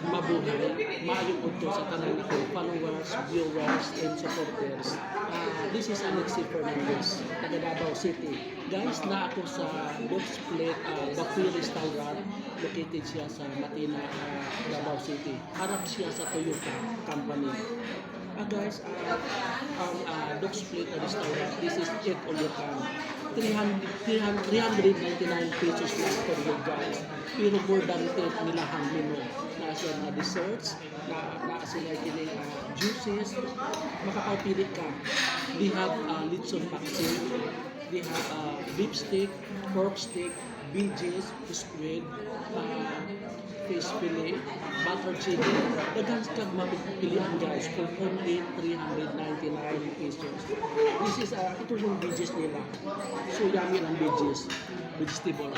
mabuhay, maayong udto sa tanan ko, followers, viewers, and supporters. This is Alexi Fernandez, taga Davao City. Guys, na ako sa Dog's Plate Buffet Restaurant. Located siya sa Matina, Davao City. Harap siya sa Toyota Company. Guys, ang Dog's Plate Restaurant, this is it all you can. 399 pesos lang per you guys. Pero more than 10 nilahang menu. Na siya mga desserts, na sila kining juices. Makakapili ka. They have litson paksiw. They have beef steak, pork steak, BJ's, squid, fish fillet, butter chicken. Daghan kag mapipilian guys for only 399 pesos. This is ito yung BJ's nila. So yummy ang BJ's. Vegetables.